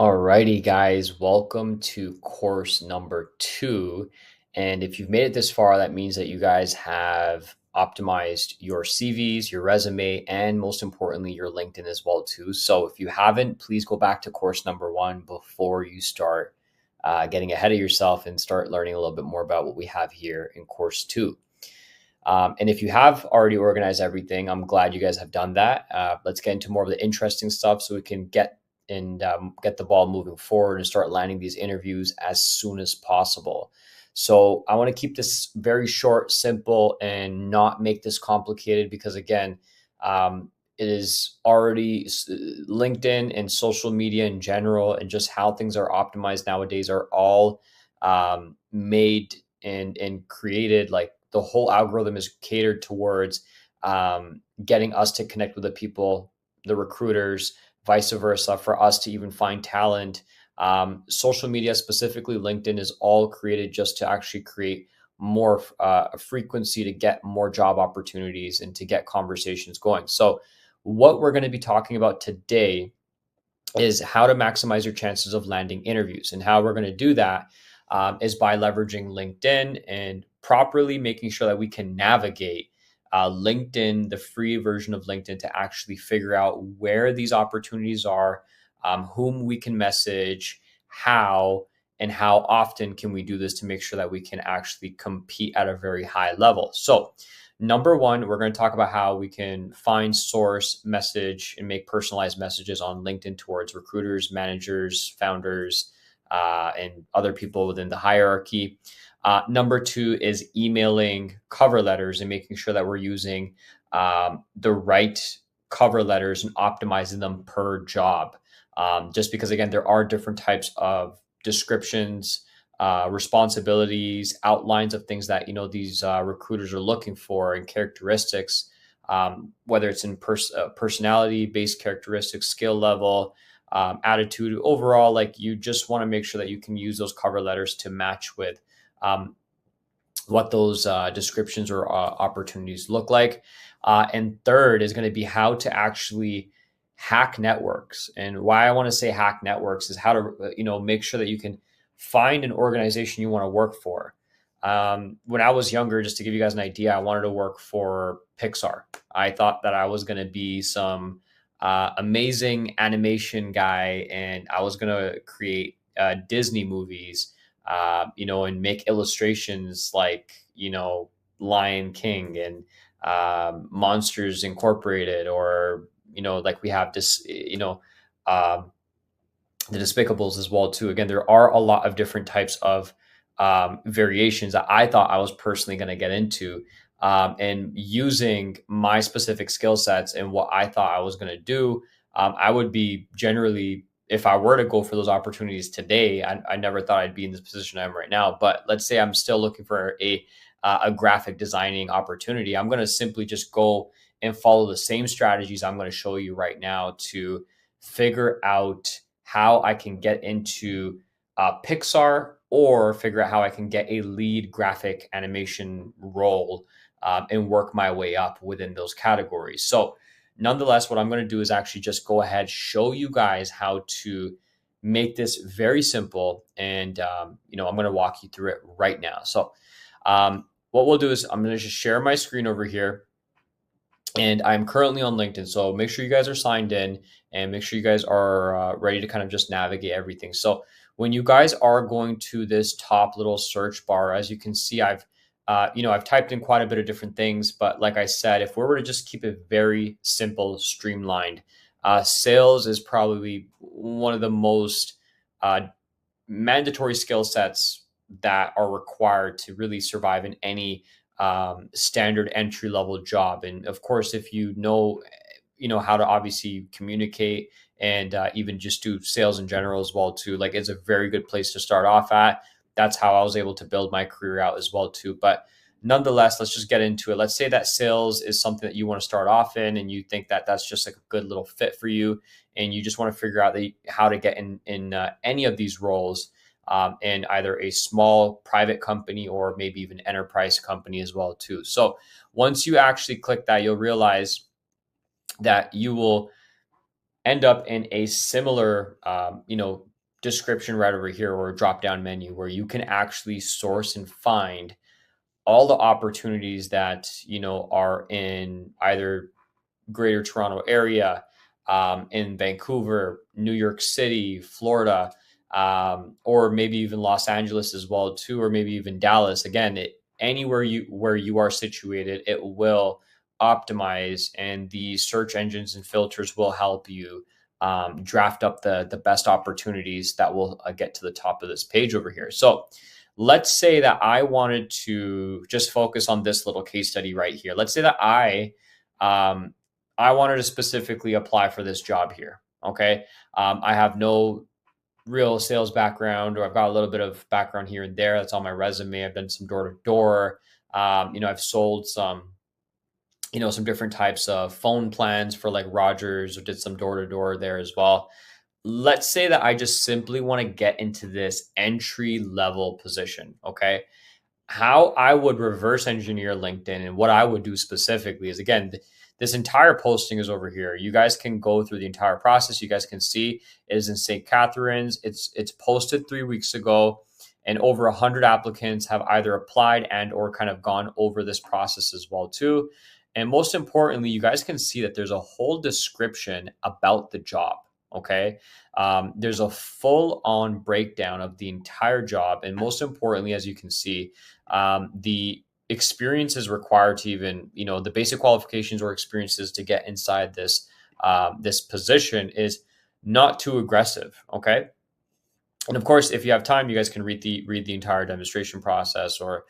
Alrighty, guys, welcome to course number 2. And if you've made it this far, that means that you guys have optimized your CVs, your resume, and most importantly, your LinkedIn as well too. So if you haven't, please go back to course number 1 before you start getting ahead of yourself and start learning a little bit more about what we have here in course 2. And if you have already organized everything, I'm glad you guys have done that. Let's get into more of the interesting stuff so we can get the ball moving forward and start landing these interviews as soon as possible. So I want to keep this very short, simple, and not make this complicated because again, it is already LinkedIn and social media in general, and just how things are optimized nowadays are all made and created. Like the whole algorithm is catered towards getting us to connect with the people, the recruiters, vice versa, for us to even find talent. Social media, specifically LinkedIn, is all created just to actually create more frequency to get more job opportunities and to get conversations going. So, what we're going to be talking about today is how to maximize your chances of landing interviews. And how we're going to do that is by leveraging LinkedIn and properly making sure that we can navigate LinkedIn, the free version of LinkedIn, to actually figure out where these opportunities are, whom we can message, how, and how often can we do this to make sure that we can actually compete at a very high level. So, number one, we're going to talk about how we can find, source, message, and make personalized messages on LinkedIn towards recruiters, managers, founders, and other people within the hierarchy. Number two is emailing cover letters and making sure that we're using the right cover letters and optimizing them per job. Just because, again, there are different types of descriptions, responsibilities, outlines of things that these recruiters are looking for, and characteristics, whether it's in personality based characteristics, skill level, attitude, overall. Like, you just want to make sure that you can use those cover letters to match with what those descriptions or opportunities look like. And third is going to be how to actually hack networks. And why I want to say hack networks is how to make sure that you can find an organization you want to work for. When I was younger, just to give you guys an idea, I wanted to work for Pixar. I thought that I was going to be some amazing animation guy, and I was going to create Disney movies, and make illustrations like, Lion King and Monsters Incorporated, or, like we have this, the Despicables as well too. Again, there are a lot of different types of variations that I thought I was personally going to get into, and using my specific skill sets and what I thought I was going to do. I would be generally, if I were to go for those opportunities today, I never thought I'd be in this position I am right now. But let's say I'm still looking for a graphic designing opportunity. I'm going to simply just go and follow the same strategies I'm going to show you right now to figure out how I can get into Pixar, or figure out how I can get a lead graphic animation role, and work my way up within those categories. So, nonetheless, what I'm going to do is actually just go ahead, show you guys how to make this very simple. And, I'm going to walk you through it right now. So, what we'll do is I'm going to just share my screen over here, and I'm currently on LinkedIn. So make sure you guys are signed in, and make sure you guys are ready to kind of just navigate everything. So when you guys are going to this top little search bar, as you can see, I've typed in quite a bit of different things. But like I said, if we were to just keep it very simple, streamlined, sales is probably one of the most mandatory skill sets that are required to really survive in any standard entry level job. And of course, if how to obviously communicate, and even just do sales in general as well too, like, it's a very good place to start off at. That's how I was able to build my career out as well too. But nonetheless, let's just get into it. Let's say that sales is something that you want to start off in, and you think that that's just like a good little fit for you, and you just want to figure out how to get in any of these roles, in either a small private company or maybe even enterprise company as well too. So once you actually click that, you'll realize that you will end up in a similar, description right over here, or a drop down menu where you can actually source and find all the opportunities that are in either Greater Toronto area, in Vancouver, New York City, Florida, or maybe even Los Angeles as well too, or maybe even Dallas. Again, anywhere where you are situated, it will optimize, and the search engines and filters will help you draft up the best opportunities that will get to the top of this page over here. So let's say that I wanted to just focus on this little case study right here. Let's say that um, I wanted to specifically apply for this job here. Okay. I have no real sales background, or I've got a little bit of background here and there. That's on my resume. I've done some door to door. I've sold some different types of phone plans for like Rogers, or did some door to door there as well. Let's say that I just simply want to get into this entry level position. Okay. How I would reverse engineer LinkedIn, and what I would do specifically is, again, this entire posting is over here. You guys can go through the entire process. You guys can see it is in St. Catharines. It's posted 3 weeks ago, and over 100 applicants have either applied and or kind of gone over this process as well too. And most importantly, you guys can see that there's a whole description about the job. Okay. There's a full on breakdown of the entire job. And most importantly, as you can see, the experience is required to even, the basic qualifications or experiences to get inside this position is not too aggressive. Okay. And of course, if you have time, you guys can read the entire demonstration process, or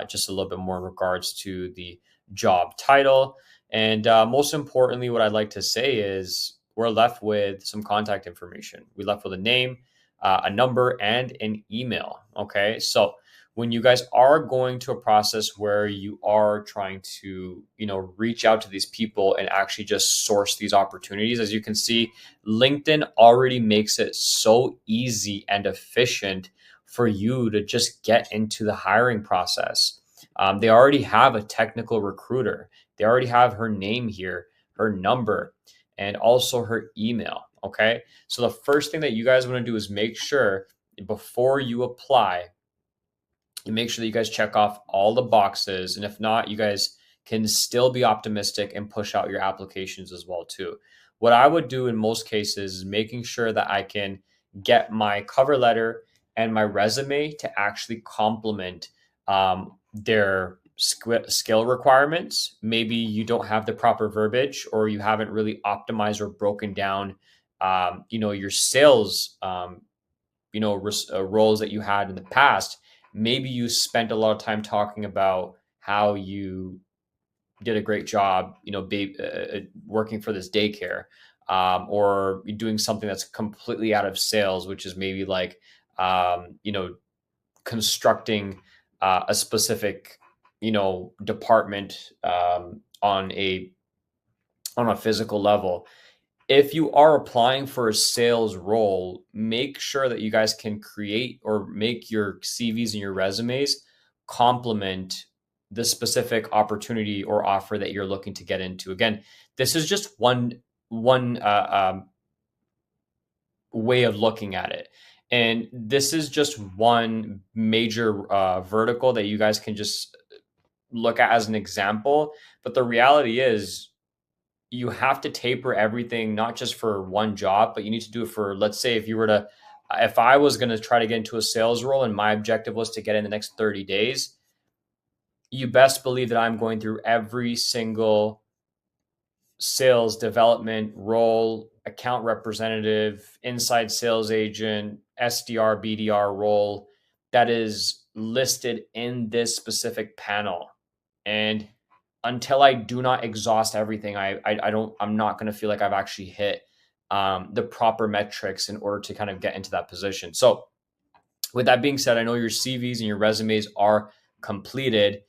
just a little bit more in regards to the job title. And most importantly, what I'd like to say is we're left with some contact information. We left with a name, a number, and an email. Okay. So when you guys are going to a process where you are trying to, reach out to these people and actually just source these opportunities, as you can see, LinkedIn already makes it so easy and efficient for you to just get into the hiring process. They already have a technical recruiter. They already have her name here, her number, and also her email. Okay. So the first thing that you guys want to do is make sure before you apply, you make sure that you guys check off all the boxes. And if not, you guys can still be optimistic and push out your applications as well too. What I would do in most cases is making sure that I can get my cover letter and my resume to actually complement their skill requirements. Maybe you don't have the proper verbiage, or you haven't really optimized or broken down, your sales, roles that you had in the past. Maybe you spent a lot of time talking about how you did a great job, working for this daycare, or doing something that's completely out of sales, which is maybe like, constructing a specific, department, on a physical level. If you are applying for a sales role, make sure that you guys can create or make your CVs and your resumes complement the specific opportunity or offer that you're looking to get into. Again, this is just one way of looking at it. And this is just one major vertical that you guys can just look at as an example. But the reality is, you have to taper everything, not just for one job, but you need to do it for, let's say, if I was going to try to get into a sales role and my objective was to get in the next 30 days, you best believe that I'm going through every single sales development role, account representative, inside sales agent, SDR, BDR role that is listed in this specific panel. And until I do not exhaust everything, I'm not going to feel like I've actually hit the proper metrics in order to kind of get into that position. So with that being said, I know your CVs and your resumes are completed.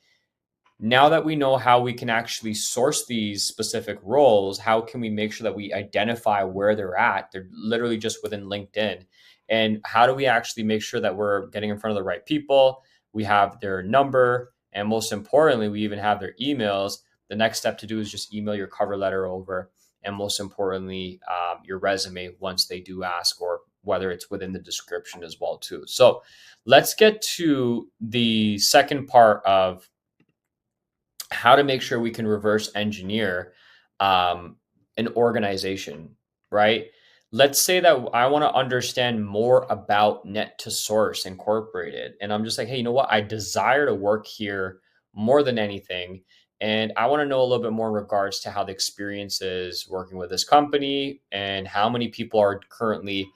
Now that we know how we can actually source these specific roles, how can we make sure that we identify where they're at? They're literally just within LinkedIn. And how do we actually make sure that we're getting in front of the right people? We have their number, and most importantly, we even have their emails. The next step to do is just email your cover letter over, and most importantly, your resume once they do ask, or whether it's within the description as well too. So let's get to the second part of how to make sure we can reverse engineer um, an organization, right? Let's say that I want to understand more about Net to Source Incorporated. And I'm just like, hey, you know what? I desire to work here more than anything. And I want to know a little bit more in regards to how the experience is working with this company and how many people are currently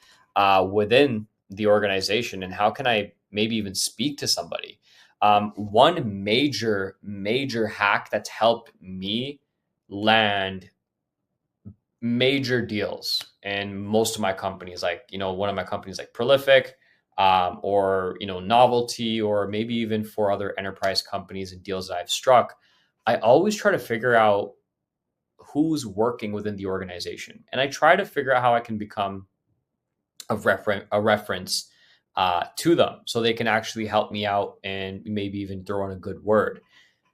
within the organization and how can I maybe even speak to somebody. One major hack that's helped me land major deals and most of my companies, like one of my companies like Prolific, or Novelty, or maybe even for other enterprise companies and deals that I've struck, I always try to figure out who's working within the organization, and I try to figure out how I can become a reference to them so they can actually help me out and maybe even throw in a good word.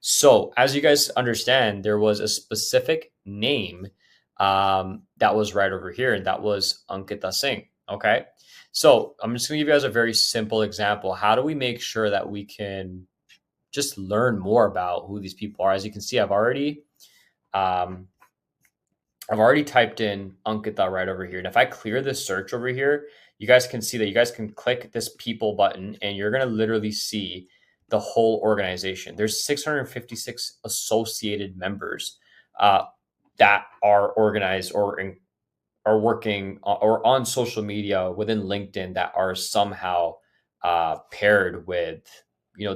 So, as you guys understand, there was a specific name that was right over here, and that was Ankita Singh. Okay. So, I'm just going to give you guys a very simple example. How do we make sure that we can just learn more about who these people are? As you can see, um, I've already typed in Ankita right over here. And if I clear this search over here, you guys can see that you guys can click this people button and you're going to literally see the whole organization. There's 656 associated members that are organized are working or on social media within LinkedIn that are somehow paired with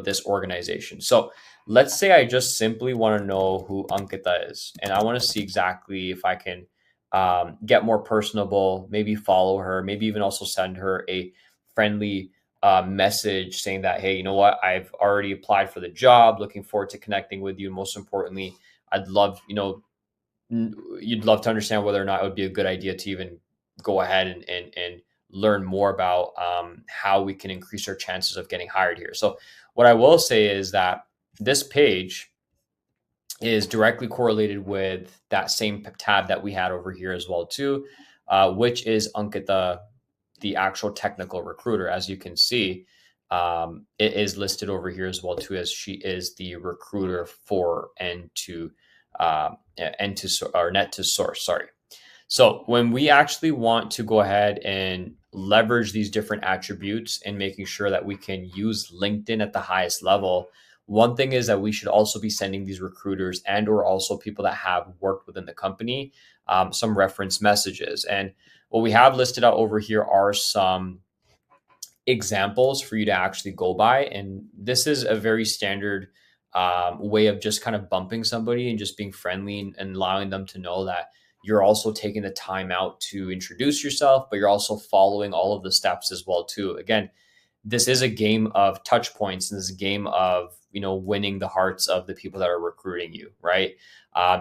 this organization. So let's say I just simply want to know who Ankita is, and I want to see exactly if I can get more personable, maybe follow her, maybe even also send her a friendly message saying that, hey, you know what, I've already applied for the job, looking forward to connecting with you. Most importantly, I'd love, you'd love to understand whether or not it would be a good idea to even go ahead and learn more about how we can increase our chances of getting hired here. So what I will say is that this page is directly correlated with that same tab that we had over here as well too, which is Ankita, the actual technical recruiter. As you can see, it is listed over here as well too, as she is the recruiter for N2 or Net to Source. Sorry. So when we actually want to go ahead and leverage these different attributes and making sure that we can use LinkedIn at the highest level, one thing is that we should also be sending these recruiters and or also people that have worked within the company some reference messages. And what we have listed out over here are some examples for you to actually go by. And this is a very standard way of just kind of bumping somebody and just being friendly and allowing them to know that you're also taking the time out to introduce yourself, but you're also following all of the steps as well too. Again, this is a game of touch points, and this is a game of winning the hearts of the people that are recruiting you, right?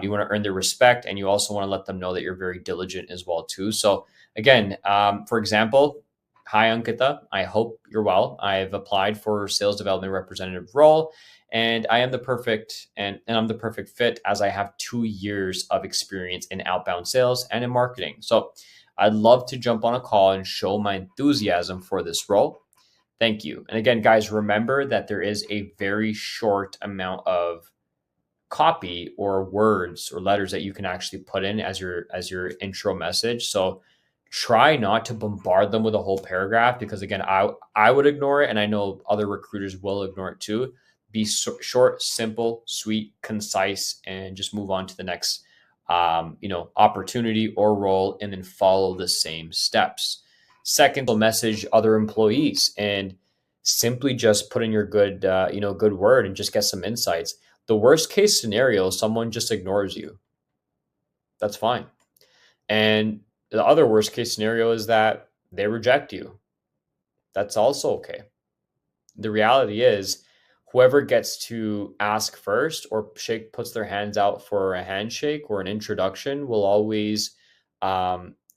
You want to earn their respect, and you also want to let them know that you're very diligent as well too. So again, for example, hi Ankita, I hope you're well. I've applied for sales development representative role, and I am the perfect and I'm the perfect fit as I have 2 years of experience in outbound sales and in marketing. So I'd love to jump on a call and show my enthusiasm for this role. Thank you. And again, guys, remember that there is a very short amount of copy or words or letters that you can actually put in as your intro message. So try not to bombard them with a whole paragraph, because again, I would ignore it, and I know other recruiters will ignore it too. Be short, simple, sweet, concise, and just move on to the next opportunity or role, and then follow the same steps. Second, message other employees and simply just put in your good word and just get some insights. The worst case scenario, someone just ignores you. That's fine. And the other worst case scenario is that they reject you. That's also okay. The reality is, whoever gets to ask first or puts their hands out for a handshake or an introduction will always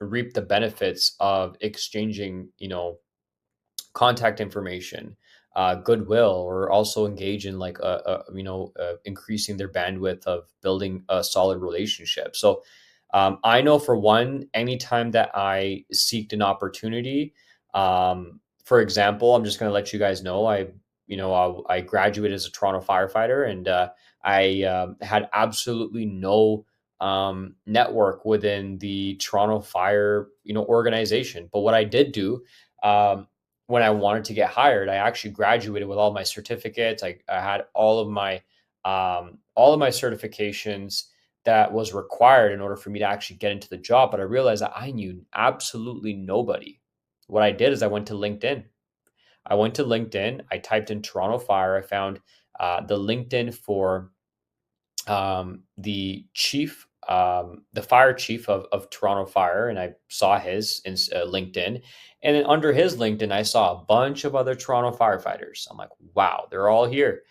reap the benefits of exchanging, contact information, goodwill, or also engage in like increasing their bandwidth of building a solid relationship. So I know for one, anytime that I seeked an opportunity, For example, I'm just going to let you guys know I graduated as a Toronto firefighter, and I had absolutely no network within the Toronto Fire organization. But what I did do, when I wanted to get hired, I actually graduated with all my certificates. I had all of my certifications that was required in order for me to actually get into the job. But I realized that I knew absolutely nobody. What I did is I went to LinkedIn. I typed in Toronto Fire. I found the LinkedIn for the fire chief of Toronto Fire, and I saw his in LinkedIn. And then under his LinkedIn, I saw a bunch of other Toronto firefighters. I'm like, wow, they're all here.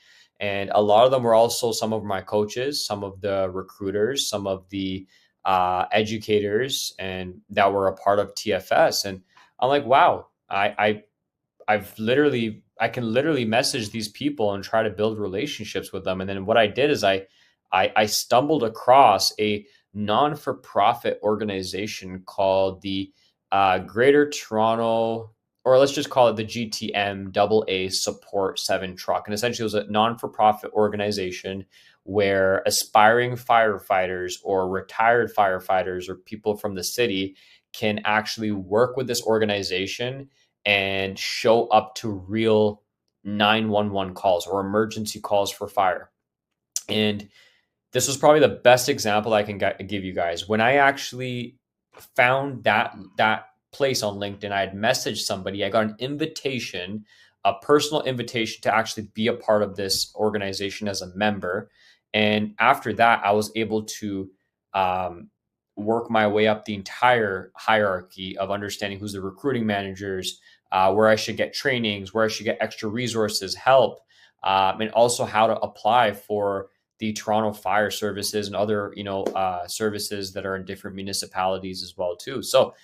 And a lot of them were also some of my coaches, some of the recruiters, some of the educators, and that were a part of TFS. And I'm like, wow, I can literally message these people and try to build relationships with them. And then what I did is I stumbled across a non-for-profit organization called the Greater Toronto, or let's just call it the GTM AA Support 7 Truck. And essentially, it was a non-for-profit organization where aspiring firefighters or retired firefighters or people from the city can actually work with this organization and show up to real 911 calls or emergency calls for fire. And this was probably the best example I can give you guys. When I actually found that place on LinkedIn, I had messaged somebody. I got an invitation, a personal invitation to actually be a part of this organization as a member. And after that, I was able to work my way up the entire hierarchy of understanding who's the recruiting managers, where I should get trainings, where I should get extra resources, help, and also how to apply for the Toronto Fire Services and other services that are in different municipalities as well too. So,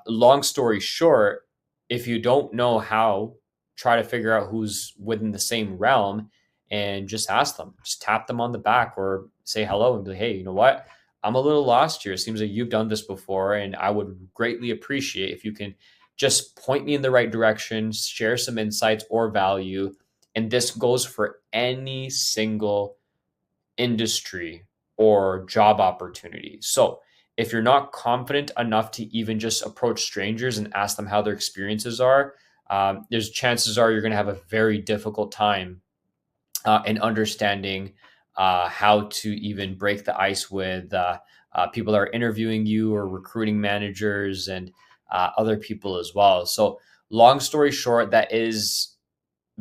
long story short, if you don't know how, try to figure out who's within the same realm and just ask them, just tap them on the back or say hello and be like, hey, you know what? I'm a little lost here. It seems like you've done this before, and I would greatly appreciate if you can just point me in the right direction, share some insights or value. And this goes for any single industry or job opportunity. So if you're not confident enough to even just approach strangers and ask them how their experiences are, there's chances are you're going to have a very difficult time in understanding how to even break the ice with people that are interviewing you or recruiting managers and other people as well. So long story short, that is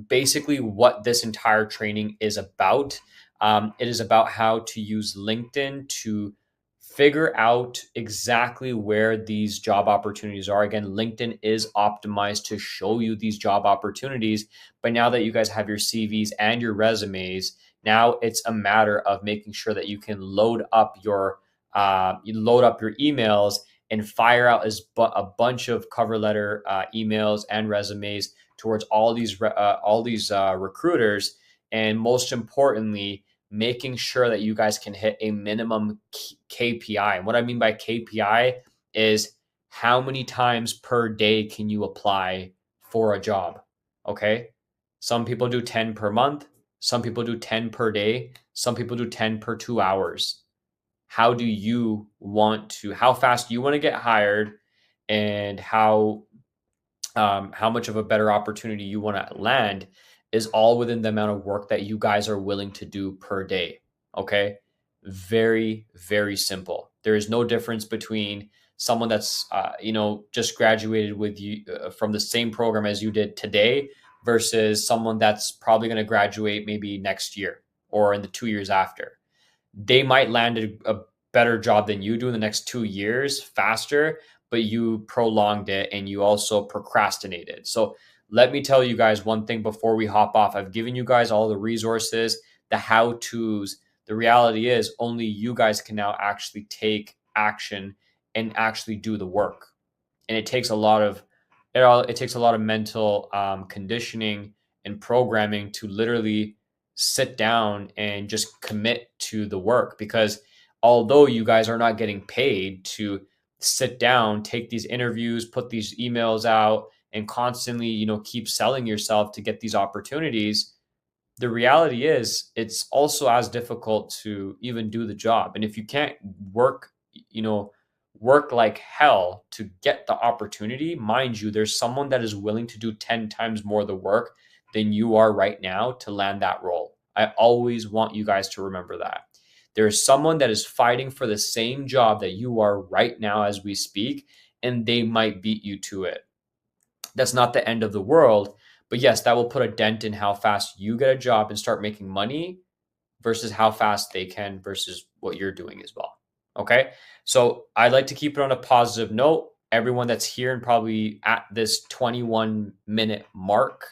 basically what this entire training is about. It is about how to use LinkedIn to figure out exactly where these job opportunities are. Again, LinkedIn is optimized to show you these job opportunities. But now that you guys have your CVs and your resumes, now it's a matter of making sure that you can load up your emails and fire out a bunch of cover letter emails and resumes towards all these recruiters, and most importantly, making sure that you guys can hit a minimum KPI. And what I mean by KPI is how many times per day can you apply for a job? Okay. Some people do 10 per month. Some people do 10 per day. Some people do 10 per 2 hours. How fast do you want to get hired, and how much of a better opportunity you want to land is all within the amount of work that you guys are willing to do per day. Okay. Very, very simple. There is no difference between someone that's, just graduated with you from the same program as you did today versus someone that's probably going to graduate maybe next year or in the 2 years after. They might land a better job than you do in the next 2 years faster, but you prolonged it and you also procrastinated. So let me tell you guys one thing before we hop off. I've given you guys all the resources, the how-tos. The reality is only you guys can now actually take action and actually do the work. And it takes a lot of mental conditioning and programming to literally sit down and just commit to the work, because although you guys are not getting paid to sit down, take these interviews, put these emails out, and constantly, keep selling yourself to get these opportunities, the reality is it's also as difficult to even do the job. And if you can't work, you know, work like hell to get the opportunity, mind you, there's someone that is willing to do 10 times more the work than you are right now to land that role. I always want you guys to remember that. There is someone that is fighting for the same job that you are right now as we speak, and they might beat you to it. That's not the end of the world. But yes, that will put a dent in how fast you get a job and start making money versus how fast they can versus what you're doing as well. Okay. So I'd like to keep it on a positive note. Everyone that's here and probably at this 21-minute mark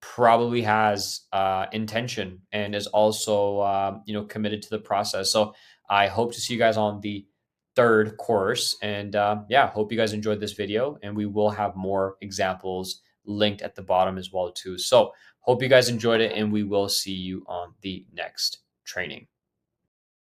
probably has intention and is also committed to the process. So I hope to see you guys on the third course, and yeah, hope you guys enjoyed this video, and we will have more examples linked at the bottom as well too. So hope you guys enjoyed it, and we will see you on the next training.